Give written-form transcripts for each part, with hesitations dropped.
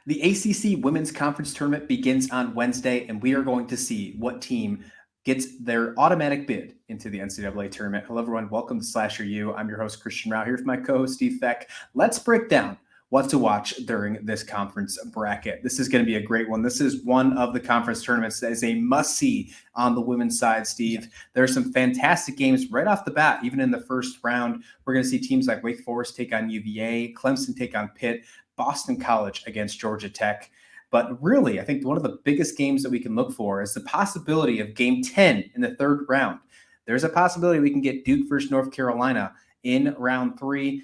The ACC Women's Conference Tournament begins on Wednesday, and we are going to see what team gets their automatic bid into the NCAA tournament. Hello, everyone. Welcome to Slasher U. I'm your host, Christian Rao, here with my co-host, Steve Feck. Let's break down what to watch during this conference bracket. This is going to be a great one. This is one of the conference tournaments that is a must-see on the women's side, Steve. There are some fantastic games right off the bat, even in the first round. We're going to see teams like Wake Forest take on UVA, Clemson take on Pitt, Boston College against Georgia Tech. But really, I think one of the biggest games that we can look for is the possibility of game 10 in the third round. There's a possibility we can get Duke versus North Carolina in round 3.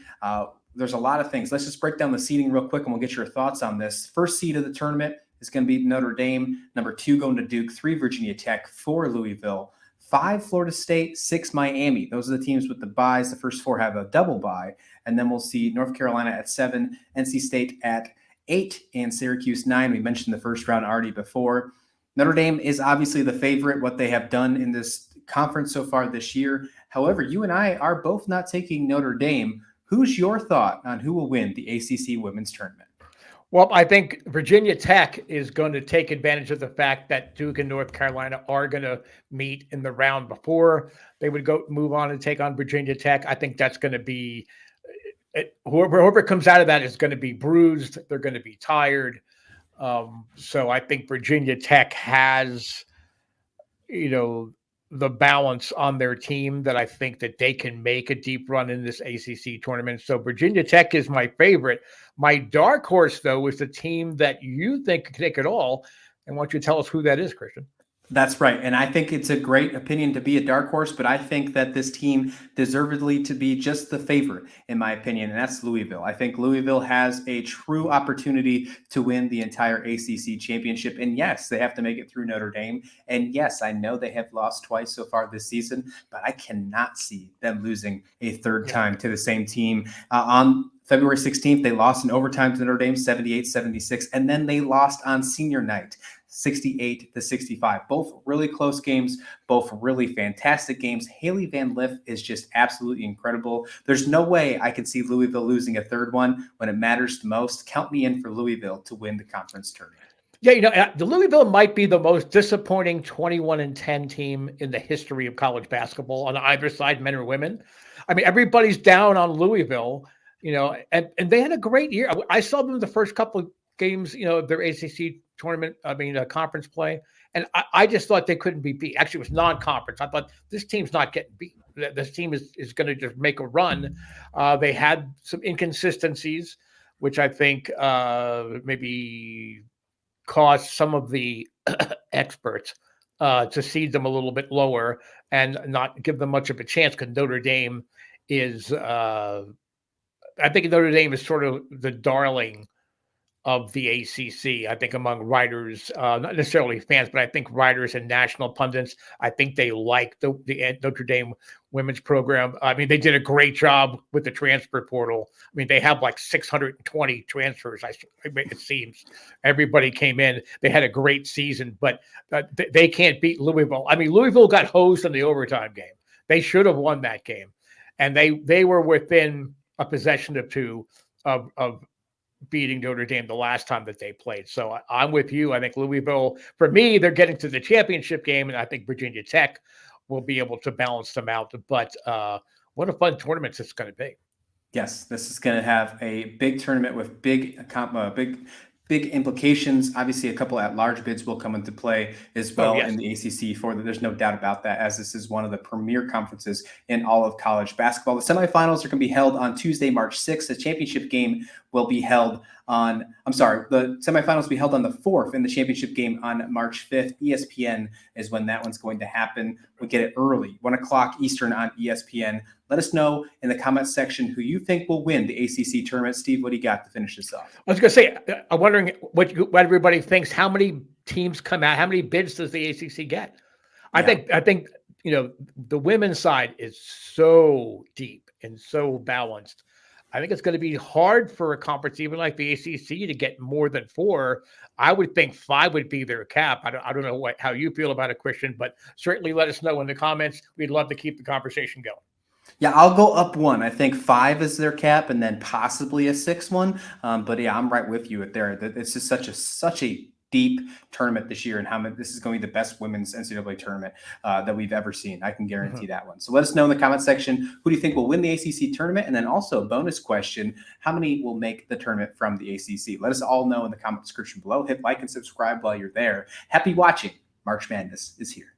There's a lot of things. Let's just break down the seeding real quick and we'll get your thoughts on this. First seed of the tournament is going to be Notre Dame. Number 2 going to Duke, 3 Virginia Tech, 4 Louisville, 5 Florida State, 6 Miami. Those are the teams with the byes. The first 4 have a double bye. And then we'll see North Carolina at 7, NC State at 8, and Syracuse 9. We mentioned the first round already before. Notre Dame is obviously the favorite, what they have done in this conference so far this year. However, you and I are both not taking Notre Dame. Who's your thought on who will win the ACC Women's Tournament? Well, I think Virginia Tech is going to take advantage of the fact that Duke and North Carolina are going to meet in the round before they would move on and take on Virginia Tech. I think that's going to be whoever comes out of that is going to be bruised. They're going to be tired. So I think Virginia Tech has, the balance on their team that I think that they can make a deep run in this ACC tournament. So Virginia Tech is my favorite. My dark horse, though, is the team that you think can take it all. And why don't you tell us who that is, Christian? That's right. And I think it's a great opinion to be a dark horse, but I think that this team deservedly to be just the favorite, in my opinion, and that's Louisville. I think Louisville has a true opportunity to win the entire ACC championship. And yes, they have to make it through Notre Dame. And yes, I know they have lost twice so far this season, but I cannot see them losing a third time to the same team. On February 16th, they lost in overtime to Notre Dame, 78-76, and then they lost on senior night, 68-65. Both really close games, both really fantastic games. Haley Van Lith is just absolutely incredible. There's no way I could see Louisville losing a third one when it matters the most. Count me in for Louisville to win the conference tournament. Yeah, the Louisville might be the most disappointing 21-10 team in the history of college basketball on either side, men or women. I mean, everybody's down on Louisville, and they had a great year. I saw them the first couple of games, their ACC tournament, conference play. And I just thought they couldn't be beat. Actually, it was non-conference. I thought this team's not getting beat. This team is going to just make a run. They had some inconsistencies, which I think maybe caused some of the experts to seed them a little bit lower and not give them much of a chance because Notre Dame is, I think Notre Dame is sort of the darling of the ACC, I think, among writers, not necessarily fans, but I think writers and national pundits. I think they like the Notre Dame women's program. I mean, they did a great job with the transfer portal. I mean, they have like 620 transfers. It seems everybody came in. They had a great season, but they can't beat Louisville. I mean, Louisville got hosed in the overtime game. They should have won that game, and they were within a possession or two of beating Notre Dame the last time that they played. So I'm with you. I think Louisville, for me, they're getting to the championship game, and I think Virginia Tech will be able to balance them out. But what a fun tournament it's going to be. Yes, this is going to have a big tournament with big implications. Obviously, a couple at-large bids will come into play as well in the ACC. There's no doubt about that, as this is one of the premier conferences in all of college basketball. The semifinals are going to be held on Tuesday, March 6th. The championship game will be held the semifinals will be held on the 4th, and the championship game on March 5th. ESPN is when that one's going to happen. We get it early, 1 o'clock Eastern on ESPN. Let us know in the comments section who you think will win the ACC tournament. Steve, what do you got to finish this off? I was going to say, I'm wondering what everybody thinks. How many teams come out? How many bids does the ACC get? I think the women's side is so deep and so balanced. I think it's going to be hard for a conference even like the ACC to get more than 4. I would think 5 would be their cap. I don't know how you feel about it, Christian, but certainly let us know in the comments. We'd love to keep the conversation going. Yeah, I'll go up one. I think 5 is their cap, and then possibly a 6th one. But yeah, I'm right with you there. It's just such a deep tournament this year, and how this is going to be the best women's NCAA tournament that we've ever seen. I can guarantee that one. So let us know in the comment section, who do you think will win the ACC tournament, and then also a bonus question: how many will make the tournament from the ACC? Let us all know in the comment description below. Hit like and subscribe while you're there. Happy watching. March Madness is here.